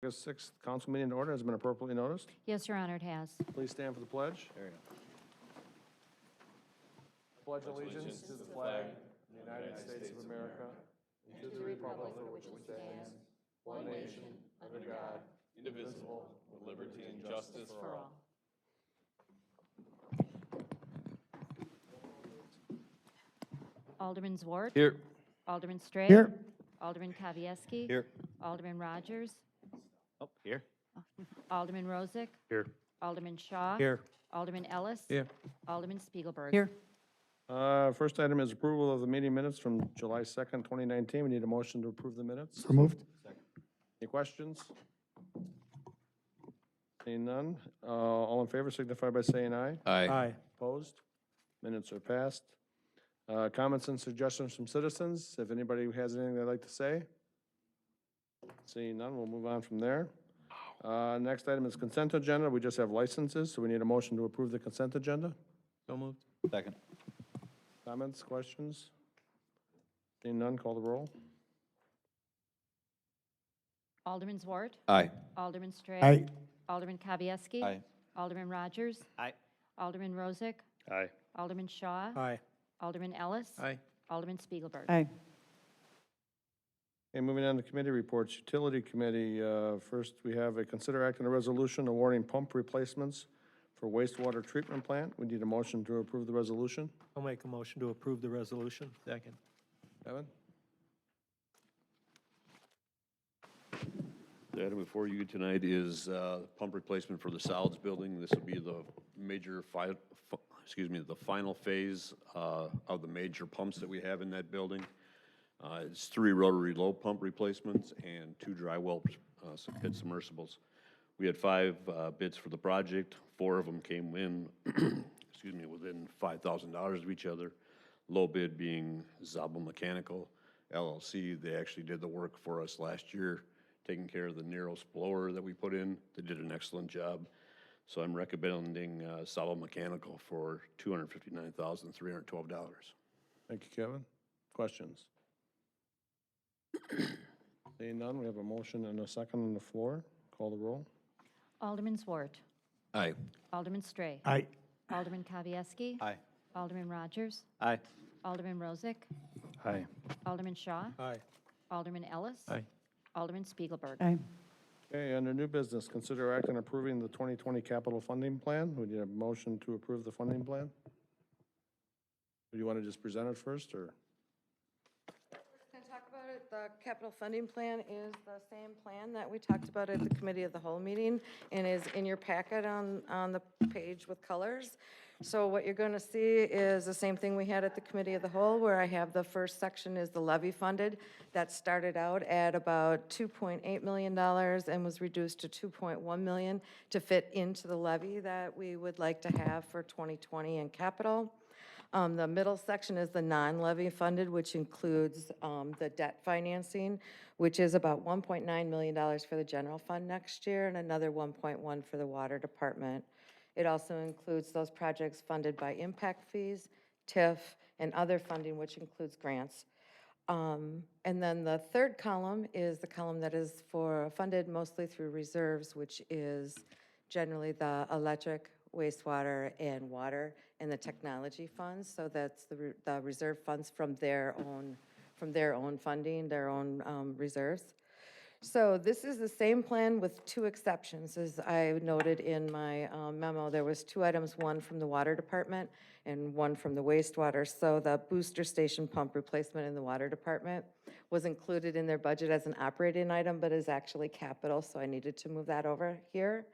August 6th council meeting in order has been appropriately noticed. Yes, Your Honor, it has. Please stand for the pledge. Pledge allegiance to the flag of the United States of America and to the republic for which it stands, one nation, under God, indivisible, with liberty and justice for all. Alderman Zwart. Here. Alderman Straig. Here. Alderman Kavieski. Here. Alderman Rogers. Oh, here. Alderman Rozak. Here. Alderman Shaw. Here. Alderman Ellis. Here. Alderman Spiegelberg. Here. First item is approval of the meeting minutes from July 2nd, 2019. We need a motion to approve the minutes. So moved. Any questions? Seeing none, all in favor signify by saying aye. Aye. Opposed? Minutes are passed. Comments and suggestions from citizens, if anybody has anything they'd like to say? Seeing none, we'll move on from there. Next item is consent agenda. We just have licenses, so we need a motion to approve the consent agenda. So moved. Second. Comments, questions? Seeing none, call the roll. Alderman Zwart. Aye. Alderman Straig. Aye. Alderman Kavieski. Aye. Alderman Rogers. Aye. Alderman Rozak. Aye. Alderman Shaw. Aye. Alderman Ellis. Aye. Alderman Spiegelberg. Aye. Okay, moving on to committee reports. Utility Committee, first we have a consider act on a resolution awarding pump replacements for wastewater treatment plant. We need a motion to approve the resolution. I'll make a motion to approve the resolution. Second. Evan? The item before you tonight is pump replacement for the solids building. This will be the major, the final phase of the major pumps that we have in that building. It's 3 rotary low pump replacements and 2 dry well pit submersibles. We had 5 bids for the project. 4 of them came in, within $5,000 of each other. Low bid being Zabel Mechanical LLC. They actually did the work for us last year, taking care of the Neros blower that we put in. They did an excellent job. So I'm recommending Zabel Mechanical for $259,312. Thank you, Kevin. Questions? Seeing none, we have a motion and a second on the floor. Call the roll. Alderman Zwart. Aye. Alderman Straig. Aye. Alderman Kavieski. Aye. Alderman Rogers. Aye. Alderman Rozak. Aye. Alderman Shaw. Aye. Alderman Ellis. Aye. Alderman Spiegelberg. Aye. Okay, under new business, consider act on approving the 2020 capital funding plan. We need a motion to approve the funding plan. Do you want to just present it first, or? Can I talk about it? The capital funding plan is the same plan that we talked about at the committee of the whole meeting and is in your packet on the page with colors. So what you're going to see is the same thing we had at the committee of the whole, where I have the first section is the levy funded. That started out at about $2.8 million and was reduced to $2.1 million to fit into the levy that we would like to have for 2020 in capital. The middle section is the non-levy funded, which includes the debt financing, which is about $1.9 million for the general fund next year and another 1.1 for the water department. It also includes those projects funded by impact fees, TIF, and other funding, which includes grants. And then the third column is the column that is funded mostly through reserves, which is generally the electric, wastewater, and water, and the technology funds. So that's the reserve funds from their own funding, their own reserves. So this is the same plan with 2 exceptions. As I noted in my memo, there was 2 items, one from the water department and one from the wastewater. So the booster station pump replacement in the water department was included in their budget as an operating item, but is actually capital, so I needed to move that over here.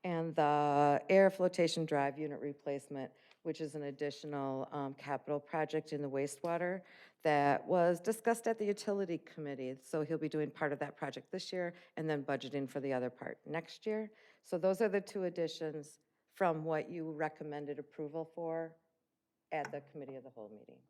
And the air flotation drive unit replacement, which is an additional capital project in the wastewater that was discussed at the utility committee. So he'll be doing part of that project this year and then budgeting for the other part next year. So those are the 2 additions from what you recommended approval for at the committee of the whole meeting.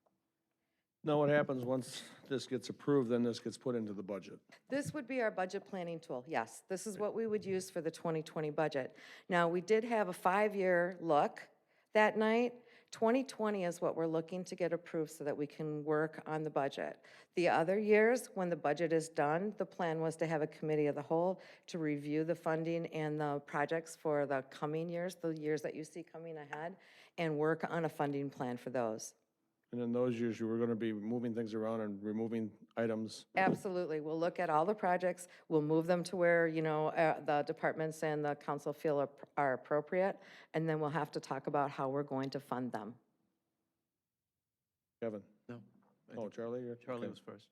Now, what happens once this gets approved, then this gets put into the budget? This would be our budget planning tool, yes. This is what we would use for the 2020 budget. Now, we did have a 5-year look that night 2020 is what we're looking to get approved so that we can work on the budget. The other years, when the budget is done, the plan was to have a committee of the whole to review the funding and the projects for the coming years, the years that you see coming ahead, and work on a funding plan for those. And in those years, you were going to be moving things around and removing items. Absolutely. We'll look at all the projects. We'll move them to where, the departments and the council feel are appropriate. And then we'll have to talk about how we're going to fund them. Kevin? No. Oh, Charlie? Charlie Okay. was first.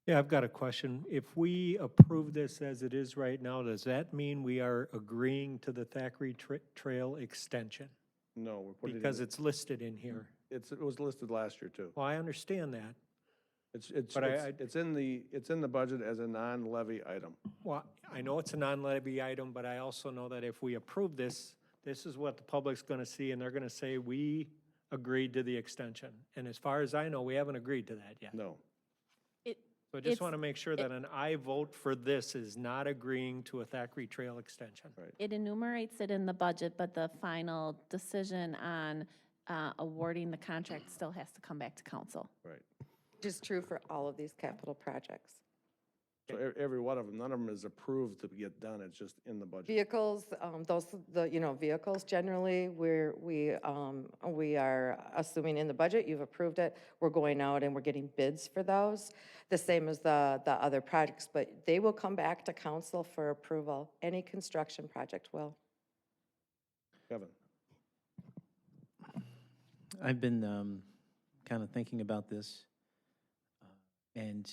Yeah, I've got a question. If we approve this as it is right now, does that mean we are agreeing to the Thackeray Trail extension? No, we're putting it Because in, it's listed in here. it was listed last year too. Well, I understand that. It's But I- it's in the budget as a non-levy item. Well, I know it's a non-levy item, but I also know that if we approve this, this is what the public's gonna see, and they're gonna say, we agreed to the extension. And as far as I know, we haven't agreed to that yet. No. So I just It's- wanna make sure that an aye vote for this is not agreeing to a Thackeray Trail extension. It enumerates it in the budget, but the final decision on awarding the contract still has to come back to council. Right. Which is true for all of these capital projects. So every one of them, none of them is approved to get done. It's just in the budget. Vehicles, vehicles generally, we are assuming in the budget, you've approved it, we're going out and we're getting bids for those, the same as the other projects, but they will come back to council for approval. Any construction project will. Kevin? I've been kind of thinking about this, and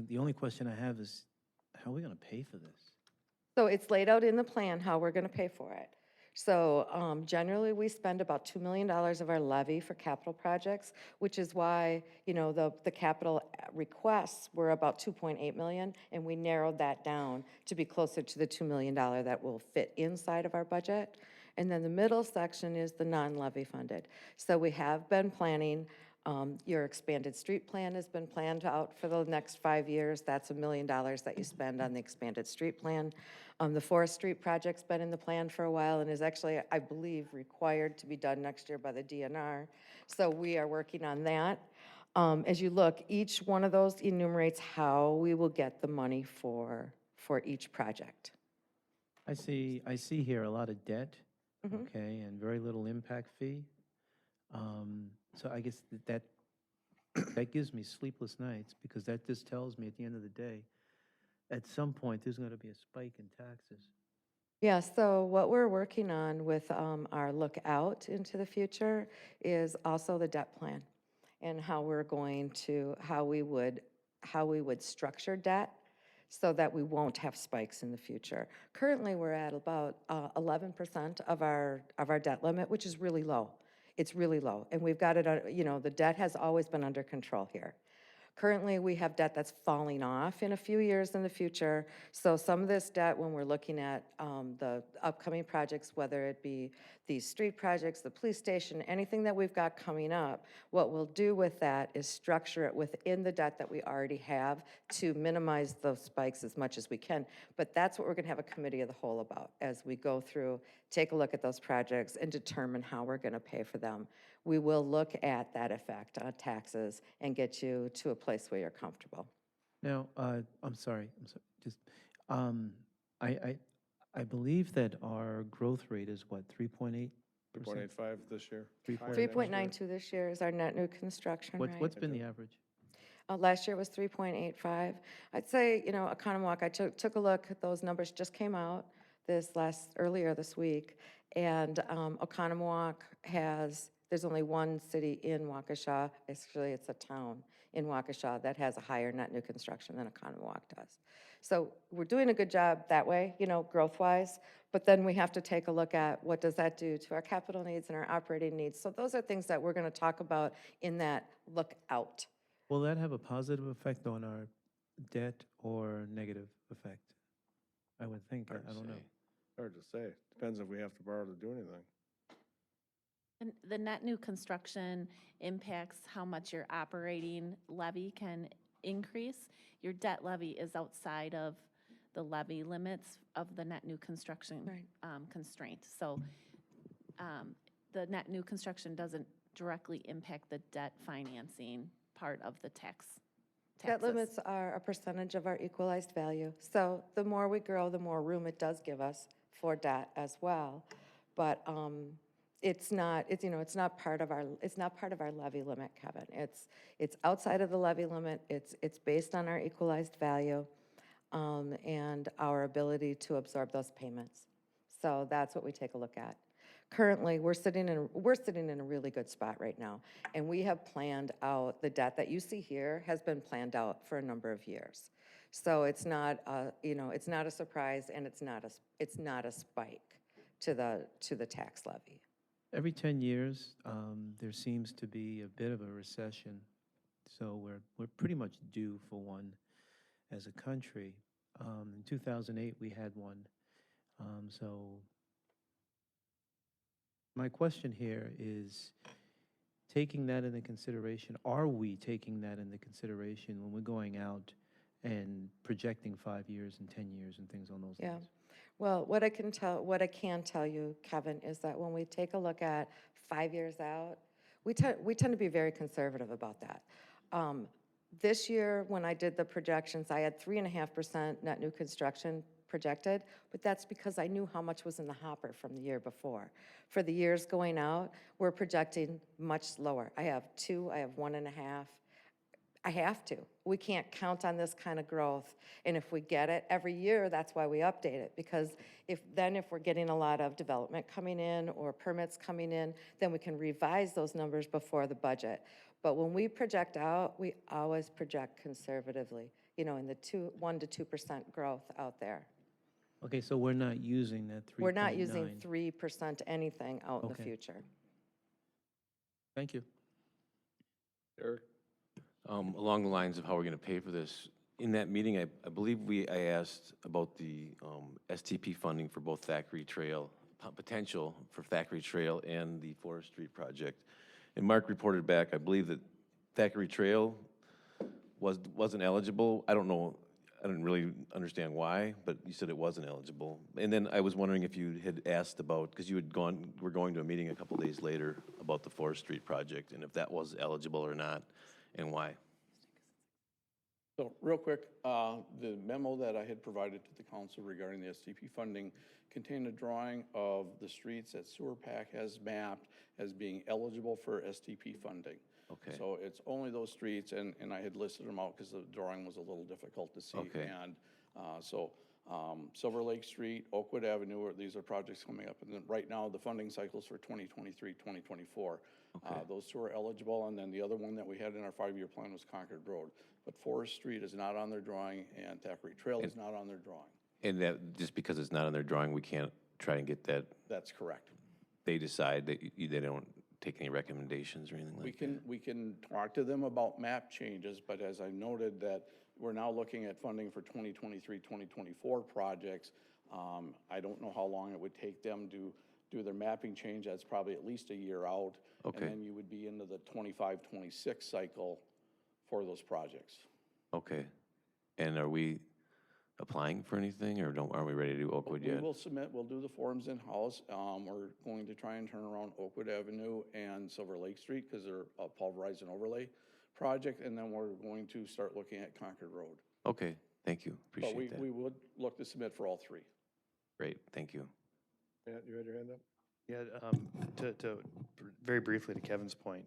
the only question I have is, how are we going to pay for this? So it's laid out in the plan how we're going to pay for it. So generally, we spend about $2 million of our levy for capital projects, which is why, the capital requests were about 2.8 million, and we narrowed that down to be closer to the $2 million that will fit inside of our budget. And then the middle section is the non-levy funded. So we have been planning, your expanded street plan has been planned out for the next 5 years. That's $1 million that you spend on the expanded street plan. The Forest Street project's been in the plan for a while and is actually, I believe, required to be done next year by the DNR. So we are working on that. As you look, each one of those enumerates how we will get the money for each project. I see here a lot of debt, Mhm. okay, and very little impact fee. So I guess that gives me sleepless nights, because that just tells me at the end of the day, at some point, there's going to be a spike in taxes. Yeah, so what we're working on with our look out into the future is also the debt plan and how we're going to, how we would structure debt so that we won't have spikes in the future. Currently, we're at about 11% of our debt limit, which is really low. It's really low, and we've got it, the debt has always been under control here. Currently, we have debt that's falling off in a few years in the future. So some of this debt, when we're looking at the upcoming projects, whether it be these street projects, the police station, anything that we've got coming up, what we'll do with that is structure it within the debt that we already have to minimize those spikes as much as we can. But that's what we're going to have a committee of the whole about as we go through, take a look at those projects and determine how we're going to pay for them. We will look at that effect on taxes and get you to a place where you're comfortable. Now, I'm sorry, just, I believe that our growth rate is what, 3.8%? 3.85 this year. 3.92 this year is our net new construction rate. What's been the average? Last year was 3.85. I'd say, Oconomowoc, I took a look at those numbers, just came out earlier this week, and Oconomowoc there's only one city in Waukesha, actually it's a town in Waukesha that has a higher net new construction than Oconomowoc does. So we're doing a good job that way, growth-wise, but then we have to take a look at what does that do to our capital needs and our operating needs. So those are things that we're going to talk about in that look out. Will that have a positive effect on our debt or negative effect? I would think, Hard to I don't know. say. Hard to say. Depends if we have to borrow to do anything. And the net new construction impacts how much your operating levy can increase. Your debt levy is outside of the levy limits of the net new construction Right. constraint. So the net new construction doesn't directly impact the debt financing part of the taxes. Debt limits are a percentage of our equalized value. So the more we grow, the more room it does give us for debt as well. But it's not, it's, you know, it's not part of our levy limit, Kevin. It's outside of the levy limit. It's based on our equalized value and our ability to absorb those payments. So that's what we take a look at. Currently, we're sitting in a really good spot right now, and we have planned out, the debt that you see here has been planned out for a number of years. So it's not, you know, it's not a surprise, and it's not a spike to the tax levy. Every 10 years, there seems to be a bit of a recession. So we're pretty much due for one as a country. In 2008, we had one. So my question here is, taking that into consideration, are we taking that into consideration when we're going out and projecting 5 years and 10 years and things on those Yeah. lines? Well, what I can tell you, Kevin, is that when we take a look at 5 years out, we tend to be very conservative about that. This year, when I did the projections, I had 3.5% net new construction projected, but that's because I knew how much was in the hopper from the year before. For the years going out, we're projecting much lower. I have 2, I have 1.5. I have to. We can't count on this kind of growth. And if we get it every year, that's why we update it. Because if we're getting a lot of development coming in or permits coming in, then we can revise those numbers before the budget. But when we project out, we always project conservatively, you know, in the 1 to 2% growth out there. Okay, so we're not using that 3.9. We're not using 3% anything out in the Okay. future. Thank you. Eric? Along the lines of how we're going to pay for this, in that meeting, I believe I asked about the STP funding for both Thackeray Trail, potential for Thackeray Trail and the Forest Street project. And Mark reported back, I believe that Thackeray Trail wasn't eligible. I don't know, I didn't really understand why, but you said it wasn't eligible. And then I was wondering if you had asked about, because you had were going to a meeting a couple days later about the Forest Street project, and if that was eligible or not, and why. So real quick, the memo that I had provided to the council regarding the STP funding contained a drawing of the streets that Sewer PAC has mapped as being eligible for STP funding. Okay. So it's only those streets, and I had listed them out because the drawing was a little difficult to see. Okay. And Silver Lake Street, Oakwood Avenue, these are projects coming up. And then right now, the funding cycle's for 2023, 2024. Okay. Those two are eligible, and then the other one that we had in our 5-year plan was Concord Road. But Forest Street is not on their drawing, and Thackeray Trail is not on their drawing. And that, just because it's not on their drawing, we can't try and get that, That's correct. they decide that they don't take any recommendations or anything like that? We can talk to them about map changes, but as I noted that we're now looking at funding for 2023, 2024 projects. I don't know how long it would take them to do their mapping change. That's probably at least a year out. Okay. And then you would be into the 25, 26 cycle for those projects. Okay. And are we applying for anything, or aren't we ready to do Oakwood We yet? will submit, we'll do the forms in-house. We're going to try and turn around Oakwood Avenue and Silver Lake Street because they're a pulverized and overlay project, and then we're going to start looking at Concord Road. Okay, thank you, But appreciate that. we would look to submit for all three. Great, thank you. Matt, you had your hand up? Yeah, very briefly to Kevin's point,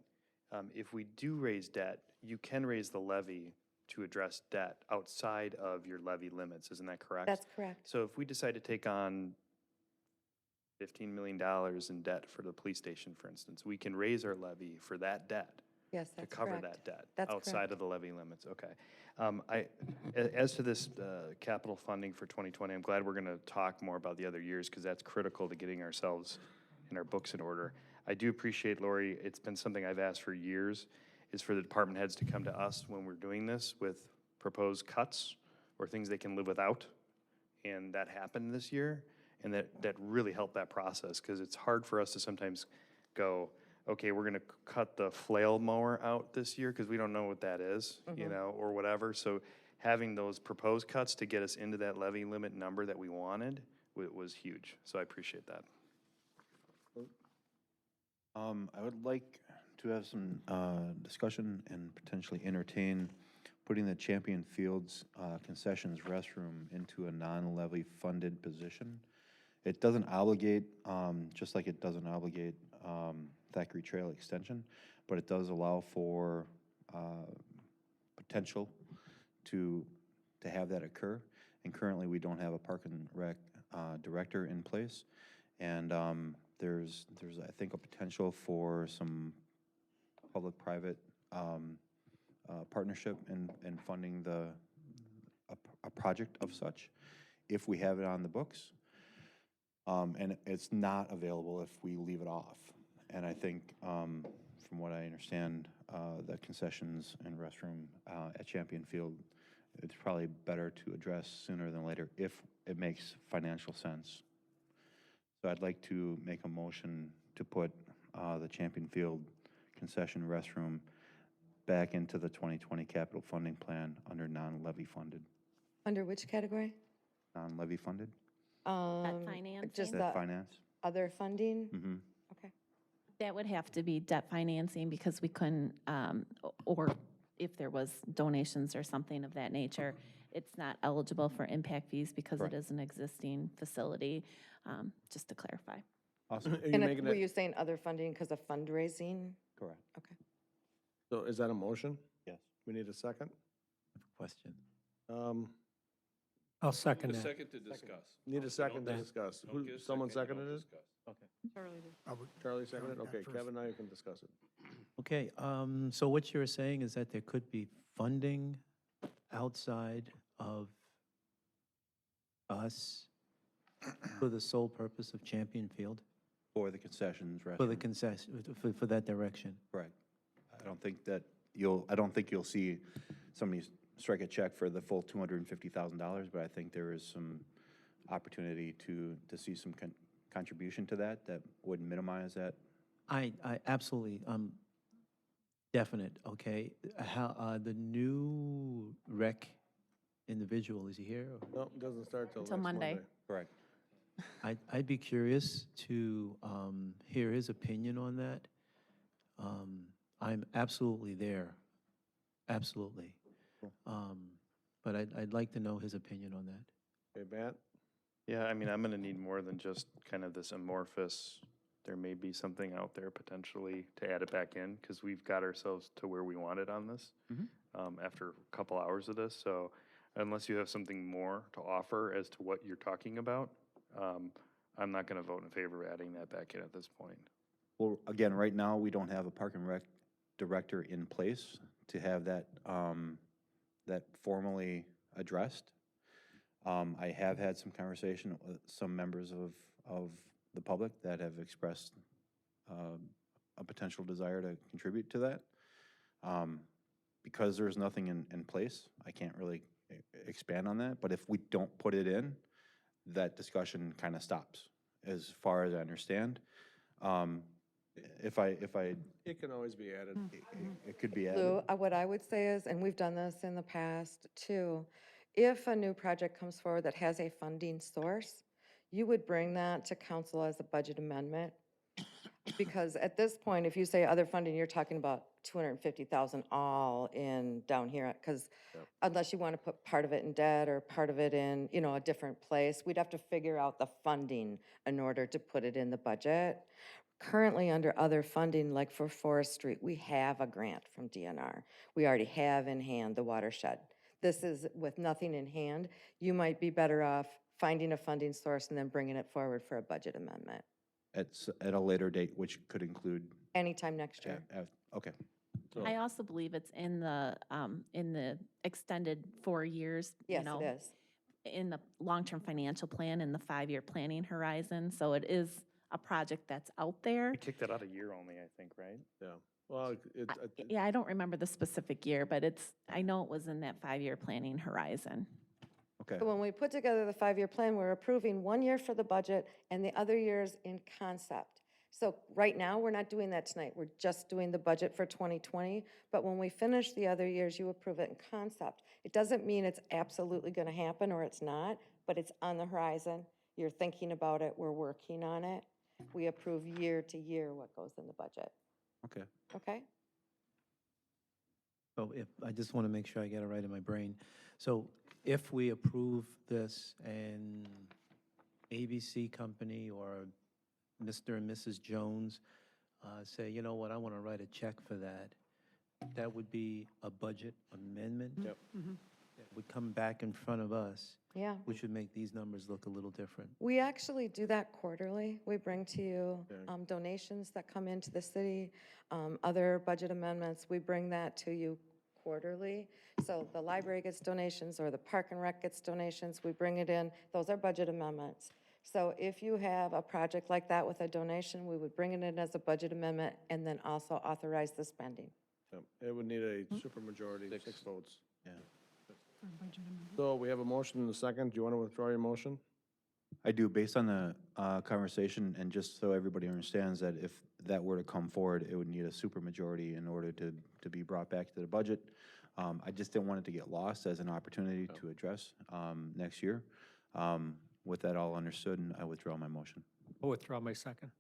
if we do raise debt, you can raise the levy to address debt outside of your levy limits, isn't that correct? That's correct. So if we decide to take on $15 million in debt for the police station, for instance, we can raise our levy for that debt. Yes, To that's cover correct. that debt. That's outside correct. of the levy limits, okay. As to this capital funding for 2020, I'm glad we're going to talk more about the other years because that's critical to getting ourselves and our books in order. I do appreciate, Lori, it's been something I've asked for years, is for the department heads to come to us when we're doing this with proposed cuts or things they can live without. And that happened this year, and that really helped that process because it's hard for us to sometimes go, okay, we're gonna cut the flail mower out this year because we don't know what that is, you know, or whatever. So having those proposed cuts to get us into that levy limit number that we wanted was huge. So I appreciate that. I would like to have some discussion and potentially entertain putting the Champion Fields concessions restroom into a non-levy funded position. It doesn't obligate, just like it doesn't obligate Thackeray Trail Extension, but it does allow for potential to have that occur. And currently, we don't have a Park and Rec director in place. And there's I think, a potential for some public-private partnership in funding a project of such, if we have it on the books. And it's not available if we leave it off. And I think, from what I understand, the concessions and restroom at Champion Field, it's probably better to address sooner than later if it makes financial sense. So I'd like to make a motion to put the Champion Field concession restroom back into the 2020 capital funding plan under non-levy funded. Under which category? Non-levy funded? financing? Just Debt the finance? other funding? Mm-hmm. Okay. That would have to be debt financing because we couldn't, or if there was donations or something of that nature, it's not eligible for impact fees because it Correct. is an existing facility, just to clarify. Awesome. Are you And making were it, you saying other funding because of fundraising? Correct. Okay. so is that a motion? Yes. We need a second? Question. I'll second that. Second to discuss. Need a second to discuss. Don't get a Someone second, seconded don't it? discuss. Charlie seconded? Okay, Kevin, now you can discuss it. Okay, so what you're saying is that there could be funding outside of us for the sole purpose of Champion Field? For the concessions restroom. For the concession, for that direction? Correct. I don't think you'll see somebody strike a check for the full $250,000, but I think there is some opportunity to see some contribution to that would minimize that. I absolutely, definite, okay. How, the new rec individual, is he here? or- No, it doesn't start till Till next Monday. Correct. I'd be curious to hear his opinion on that. I'm absolutely there, absolutely. But I'd like to know his opinion on that. Okay, Matt? Yeah, I mean, I'm gonna need more than just kind of this amorphous, there may be something out there potentially to add it back in, because we've got ourselves to where we wanted on this after a couple hours of this, so unless you have something more to offer as to what you're talking about, I'm not gonna vote in favor of adding that back in at this point. Well, again, right now, we don't have a Park and Rec director in place to have that, that formally addressed. I have had some conversation with some members of the public that have expressed a potential desire to contribute to that. Because there's nothing in place, I can't really expand on that, but if we don't put it in, that discussion kind of stops, as far as I understand. If I, It can always be added. it could be added. Lou, what I would say is, and we've done this in the past too, if a new project comes forward that has a funding source, you would bring that to council as a budget amendment. Because at this point, if you say other funding, you're talking about 250,000 all in down here, because unless you want to put part of it in debt or part of it in, a different place, we'd have to figure out the funding in order to put it in the budget. Currently, under other funding, like for forestry, we have a grant from DNR. We already have in hand the watershed. This is with nothing in hand. You might be better off finding a funding source and then bringing it forward for a budget amendment At a later date, which could include, anytime next year. okay. I also believe it's in the extended 4 years, Yes, it is. in the long-term financial plan and the 5-year planning horizon. So it is a project that's out there. We kicked that out a year only, I think, right? Yeah, well, Yeah, I don't remember the specific year, but I know it was in that 5-year planning horizon. Okay. So when we put together the 5-year plan, we're approving 1 year for the budget and the other years in concept. So right now, we're not doing that tonight. We're just doing the budget for 2020. But when we finish the other years, you approve it in concept. It doesn't mean it's absolutely going to happen or it's not, but it's on the horizon. You're thinking about it. We're working on it. We approve year to year what goes in the budget. Okay. Okay? So if, I just want to make sure I get it right in my brain. So if we approve this and ABC Company or Mr. and Mrs. Jones say, you know what, I want to write a check for that, that would be a budget amendment? Yep. That would come back in front of us, Yeah. which would make these numbers look a little different. We actually do that quarterly. We bring to you Okay. donations that come into the city, other budget amendments. We bring that to you quarterly. So the library gets donations or the park and rec gets donations, we bring it in. Those are budget amendments. So if you have a project like that with a donation, we would bring it in as a budget amendment and then also authorize the spending. Yep. It would need a supermajority, 6 votes. Yeah. So we have a motion and a second. Do you want to withdraw your motion? I do, based on the conversation, and just so everybody understands that if that were to come forward, it would need a supermajority in order to be brought back to the budget. I just didn't want it to get lost as an opportunity to address next year. With that all understood, and I withdraw my motion. I'll withdraw my second.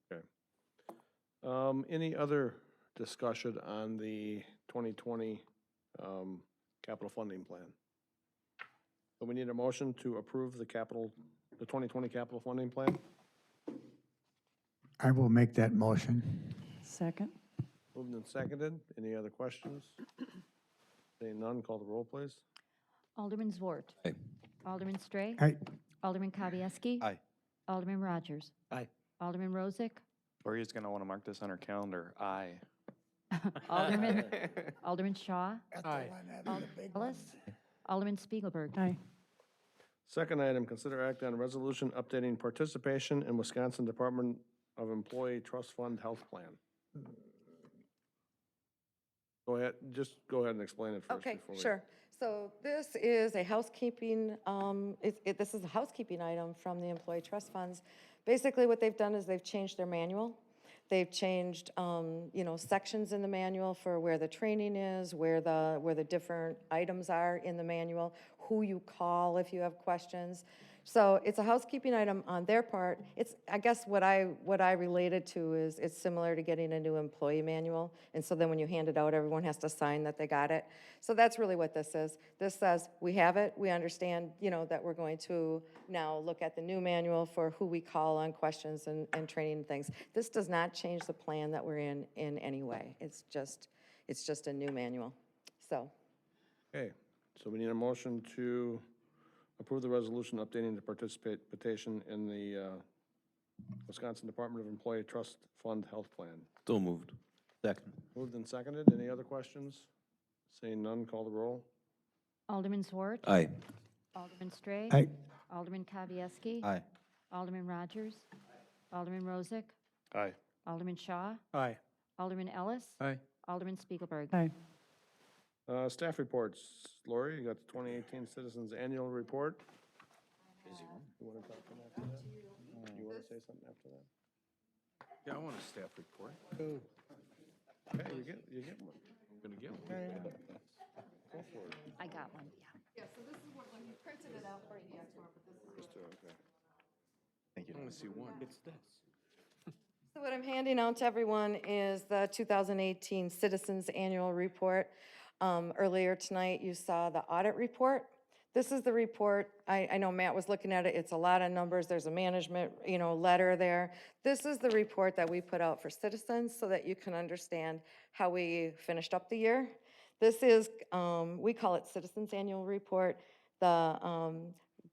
Any other discussion on the 2020 capital funding plan? So we need a motion to approve the 2020 capital funding plan. I will make that motion. Second. Moved and seconded. Any other questions? Seeing none, call the roll, please. Alderman Zwart. Aye. Alderman Straugh. Aye. Alderman Kavieski. Aye. Alderman Rogers. Aye. Alderman Rozak. Lori's going to want to mark this on her calendar. Aye. Alderman Shaw. Aye. Alderman Ellis. Alderman Spiegelberg. Aye. Second item, consider act on a resolution updating participation in Wisconsin Department of Employee Trust Fund Health Plan. Go ahead, just go ahead and explain it first. Okay, before we- sure. So this is a housekeeping, this is a housekeeping item from the employee trust funds. Basically, what they've done is they've changed their manual. They've changed, sections in the manual for where the training is, where the different items are in the manual, who you call if you have questions. So it's a housekeeping item on their part. It's, I guess what I related to is it's similar to getting a new employee manual. And so then when you hand it out, everyone has to sign that they got it. So that's really what this is. This says, we have it, we understand, that we're going to now look at the new manual for who we call on questions and training and things. This does not change the plan that we're in any way. It's just a new manual, so. Okay, so we need a motion to approve the resolution updating the participation in the Wisconsin Department of Employee Trust Fund Health Plan. So moved. Second. Moved and seconded. Any other questions? Seeing none, call the roll. Alderman Zwart. Aye. Alderman Straugh. Aye. Alderman Kavieski. Aye. Alderman Rogers. Alderman Rozak. Aye. Alderman Shaw. Aye. Alderman Ellis. Aye. Alderman Spiegelberg. Aye. Staff reports. Lori, you got the 2018 Citizens Annual Report. You want to talk to them after that? You want to say something after that? Yeah, I want a staff report. Okay, you get one. I'm gonna get one. Go for it. I got one, yeah. Yeah, so this is what, when you printed it out for you, but this is. Okay. Thank you. I wanna see one. It's this. So what I'm handing out to everyone is the 2018 Citizens Annual Report. Earlier tonight, you saw the audit report. This is the report. I know Matt was looking at it. It's a lot of numbers. There's a management, letter there. This is the report that we put out for citizens so that you can understand how we finished up the year. This is, we call it Citizens Annual Report. The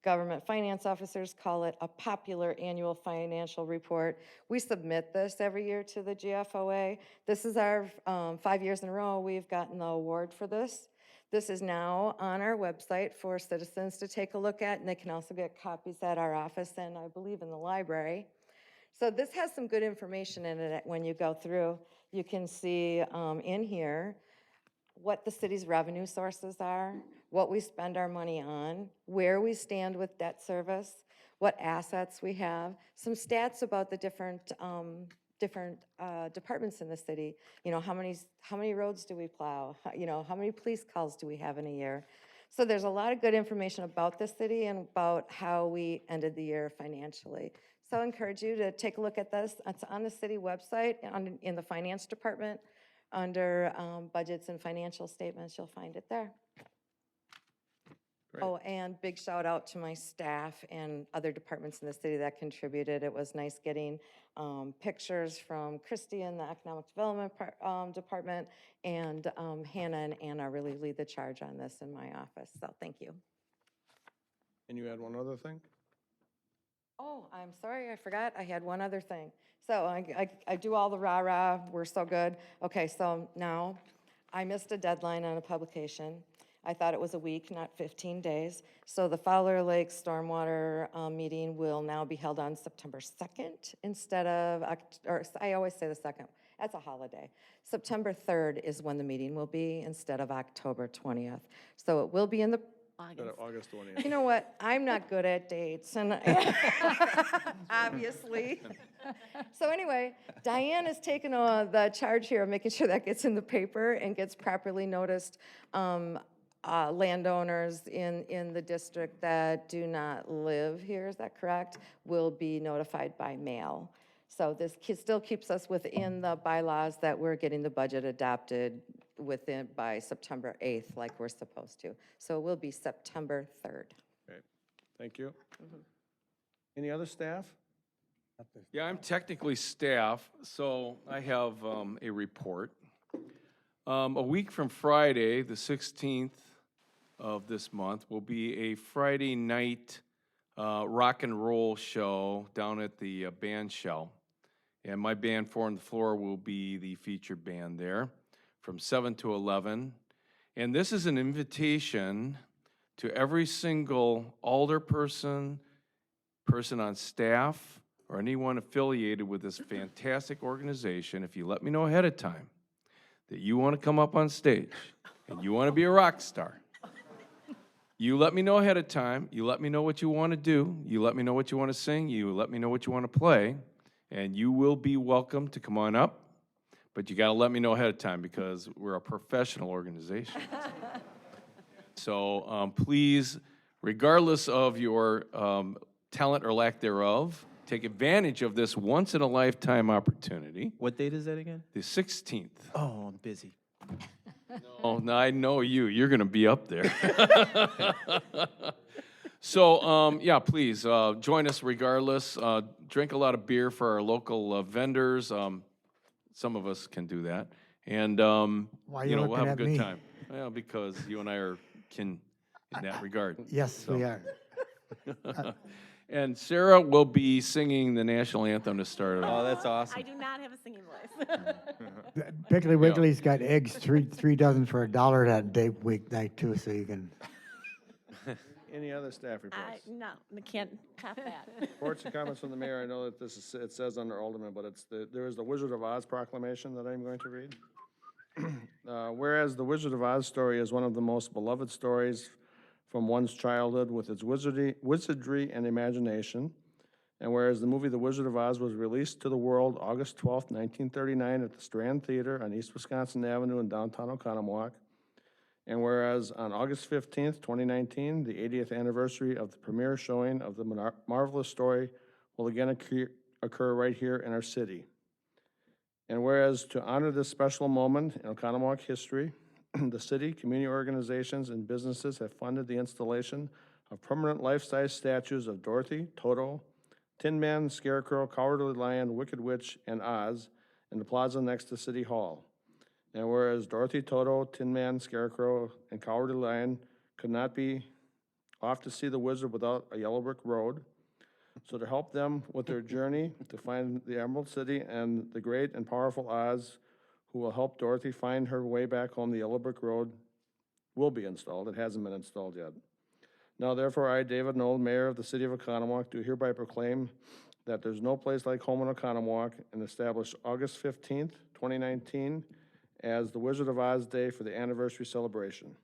government finance officers call it a popular annual financial report. We submit this every year to the GFOA. This is our 5 years in a row we've gotten the award for this. This is now on our website for citizens to take a look at, and they can also get copies at our office and I believe in the library. So this has some good information in it when you go through. You can see in here what the city's revenue sources are, what we spend our money on, where we stand with debt service, what assets we have, some stats about the different departments in the city. How many roads do we plow? How many police calls do we have in a year? So there's a lot of good information about the city and about how we ended the year financially. So I encourage you to take a look at this. It's on the city website, in the finance department. under budgets and financial statements, you'll find it there. Great. Oh, and big shout out to my staff and other departments in the city that contributed. It was nice getting pictures from Christy in the Economic Development Department, and Hannah and Anna really lead the charge on this in my office, so thank you. And you had one other thing? Oh, I'm sorry, I forgot, I had one other thing. So I do all the rah-rah, we're so good. Okay, so now, I missed a deadline on a publication. I thought it was a week, not 15 days. So the Fowler Lake Stormwater meeting will now be held on September 2nd instead of, or I always say the 2nd, that's a holiday. September 3rd is when the meeting will be instead of October 20th. So it will be in the, August 20th. you know what, I'm not good at dates, and obviously. So anyway, Diane has taken the charge here of making sure that gets in the paper and gets properly noticed. Landowners in the district that do not live here, is that correct, will be notified by mail. So this still keeps us within the bylaws that we're getting the budget adopted within by September 8th, like we're supposed to. So it will be September 3rd. Okay, thank you. Any other staff? Yeah, I'm technically staff, so I have a report. A week from Friday, the 16th of this month, will be a Friday night rock and roll show down at the band shell. And my band, Four on the Floor, will be the featured band there from 7 to 11. And this is an invitation to every single alderperson, person on staff, or anyone affiliated with this fantastic organization, if you let me know ahead of time that you want to come up on stage and you want to be a rock star, you let me know ahead of time, you let me know what you want to do, you let me know what you want to sing, you let me know what you want to play, and you will be welcome to come on up, but you got to let me know ahead of time because we're a professional organization. So please, regardless of your talent or lack thereof, take advantage of this once-in-a-lifetime opportunity. What date is that again? The 16th. Oh, I'm busy. Oh, no, I know you. You're going to be up there. So, yeah, please join us regardless. Drink a lot of beer for our local vendors. Some of us can do that. And, Why are you we'll looking have a at good me? time. Well, because you and I are kin in that regard. Yes, we are. And Sarah will be singing the national anthem to start it off. Oh, that's awesome. I do not have a singing voice. Piggly Wiggly's got eggs, three dozen for $1 that day, weeknight too, so you can. Any other staff reports? No, I can't top that. Reports and comments from the mayor. I know that this is, it says under Alderman, but there is the Wizard of Oz proclamation that I'm going to read. Whereas the Wizard of Oz story is one of the most beloved stories from one's childhood with its wizardry and imagination, and whereas the movie The Wizard of Oz was released to the world August 12th, 1939 at the Strand Theater on East Wisconsin Avenue in downtown Oconomowoc, and whereas on August 15th, 2019, the 80th anniversary of the premiere showing of the marvelous story will again occur right here in our city. And whereas to honor this special moment in Oconomowoc history, the city, community organizations, and businesses have funded the installation of permanent life-size statues of Dorothy, Toto, Tin Man, Scarecrow, Cowardly Lion, Wicked Witch, and Oz in the plaza next to City Hall. And whereas Dorothy, Toto, Tin Man, Scarecrow, and Cowardly Lion could not be off to see the wizard without a yellow brick road, so to help them with their journey to find the Emerald City and the great and powerful Oz, who will help Dorothy find her way back home, the yellow brick road will be installed. It hasn't been installed yet. Now therefore, I, David Knoll, Mayor of the City of Oconomowoc, do hereby proclaim that there's no place like home in Oconomowoc, and establish August 15th, 2019 as the Wizard of Oz Day for the anniversary celebration.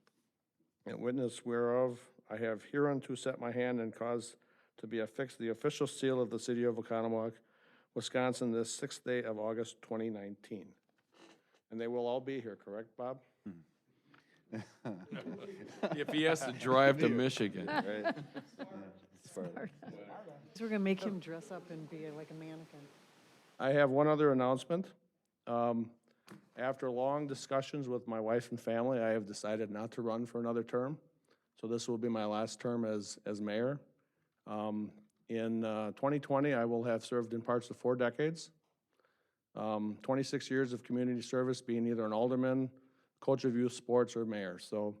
And witness whereof, I have hereunto set my hand and caused to be affixed the official seal of the City of Oconomowoc, Wisconsin, this 6th day of August 2019. And they will all be here, correct, Bob? If he has to drive to Michigan. Right. So we're gonna make him dress up and be like a mannequin. I have one other announcement. After long discussions with my wife and family, I have decided not to run for another term. So this will be my last term as mayor. In 2020, I will have served in parts of 4 decades. 26 years of community service, being either an alderman, coach of youth sports, or mayor. So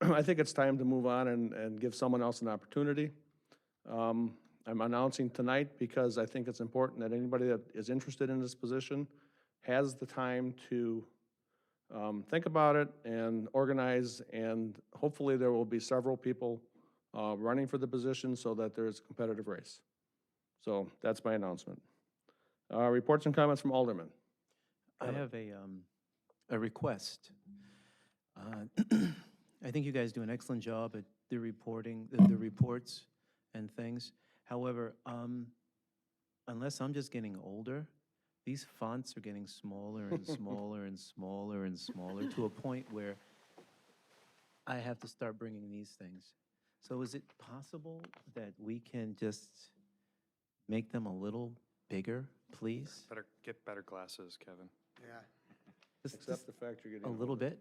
I think it's time to move on and give someone else an opportunity. I'm announcing tonight because I think it's important that anybody that is interested in this position has the time to think about it and organize, and hopefully there will be several people running for the position so that there's a competitive race. So that's my announcement. Reports and comments from Alderman. I have a request. I think you guys do an excellent job at the reporting, the reports and things. However, unless I'm just getting older, these fonts are getting smaller and smaller and smaller and smaller to a point where I have to start bringing these things. So is it possible that we can just make them a little bigger, please? Get better glasses, Kevin. Yeah. Except the fact you're A getting. little bit?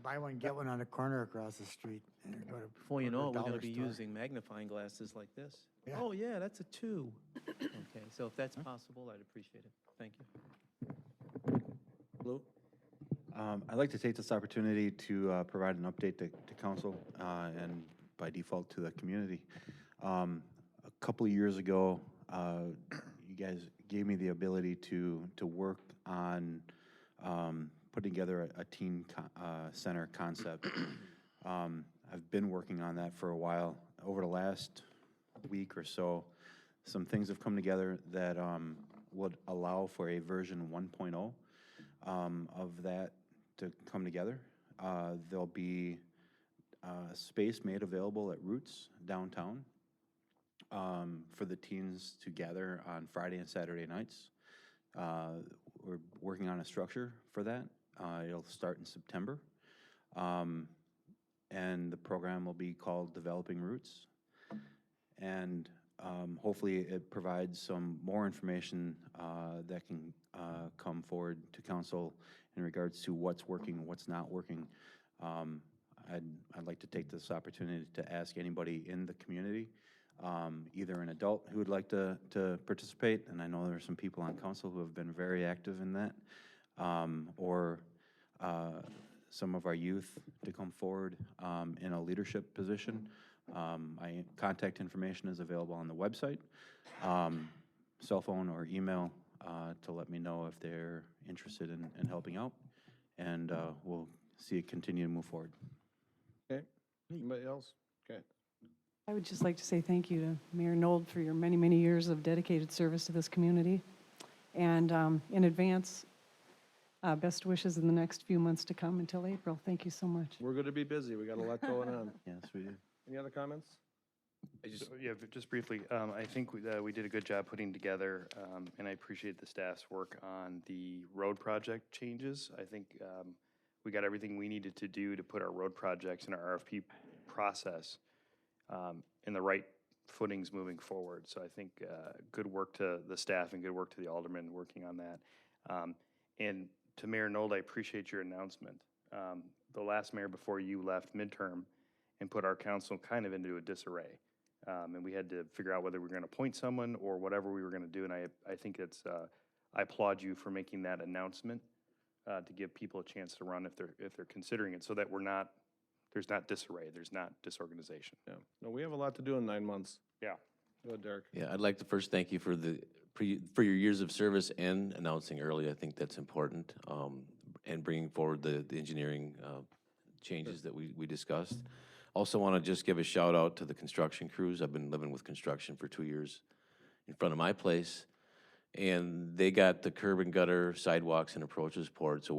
Buy one, get one on the corner across the street. And go to Before you know it, we're dollar gonna be store. using magnifying glasses like this. Yeah. Oh, yeah, that's a 2. Okay, so if that's possible, I'd appreciate it. Thank you. Lou? I'd like to take this opportunity to provide an update to council and by default to the community. A couple of years ago, you guys gave me the ability to work on putting together a teen center concept. I've been working on that for a while. Over the last week or so, some things have come together that would allow for a version 1.0 of that to come together. There'll be space made available at Roots downtown for the teens to gather on Friday and Saturday nights. We're working on a structure for that. It'll start in September. And the program will be called Developing Roots. And hopefully it provides some more information that can come forward to council in regards to what's working and what's not working. I'd like to take this opportunity to ask anybody in the community, either an adult who would like to participate, and I know there are some people on council who have been very active in that, or some of our youth to come forward in a leadership position. My contact information is available on the website, cell phone or email to let me know if they're interested in helping out, and we'll see it continue to move forward. Okay, anybody else? Okay. I would just like to say thank you to Mayor Nold for your many, many years of dedicated service to this community. And in advance, best wishes in the next few months to come until April. Thank you so much. We're going to be busy. We got a lot going on. Yes, we do. Any other comments? Yeah, just briefly, I think we did a good job putting together, and I appreciate the staff's work on the road project changes. I think we got everything we needed to do to put our road projects and our RFP process in the right footings moving forward. So I think good work to the staff and good work to the aldermen working on that. And to Mayor Nold, I appreciate your announcement. The last mayor before you left midterm and put our council kind of into a disarray. And we had to figure out whether we were going to appoint someone or whatever we were going to do. And I think it's, I applaud you for making that announcement to give people a chance to run if they're considering it, so that there's not disarray, there's not disorganization. Yeah. No, we have a lot to do in 9 months. Yeah. Go ahead, Derek. Yeah, I'd like to first thank you for for your years of service and announcing early. I think that's important, and bringing forward the engineering changes that we discussed. Also want to just give a shout out to the construction crews. I've been living with construction for 2 years in front of my place, and they got the curb and gutter, sidewalks, and approaches poured. So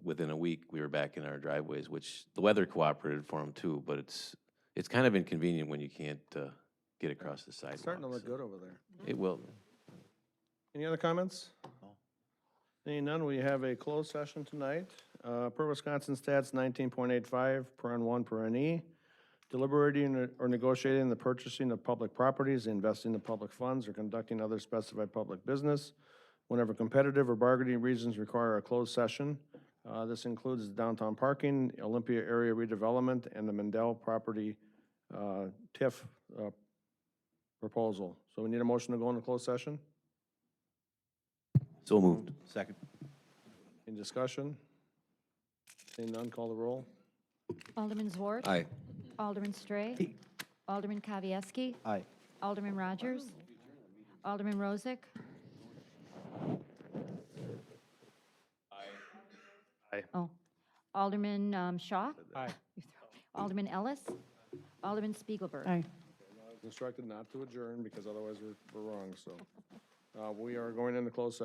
within a week, we were back in our driveways, which the weather cooperated for them too. But it's kind of inconvenient when you can't get across the sidewalk. It's starting to look good over there. It will. Any other comments? Seeing none, we have a closed session tonight. Per Wisconsin Stats 19.85, per N1, per NE. Deliberating or negotiating the purchasing of public properties, investing in public funds, or conducting other specified public business whenever competitive or bargaining reasons require a closed session. This includes downtown parking, Olympia area redevelopment, and the Mendel property TIF proposal. So we need a motion to go into closed session? So moved. Second. Any discussion? Seeing none, call the roll. Alderman Zwart. Aye. Alderman Stray. Alderman Kavieski. Aye. Alderman Rogers. Alderman Rozak. Aye. Oh, Alderman Shaw. Aye. Alderman Ellis. Alderman Spiegelberg. Aye. Instructed not to adjourn because otherwise we're wrong, so. We are going into closed session.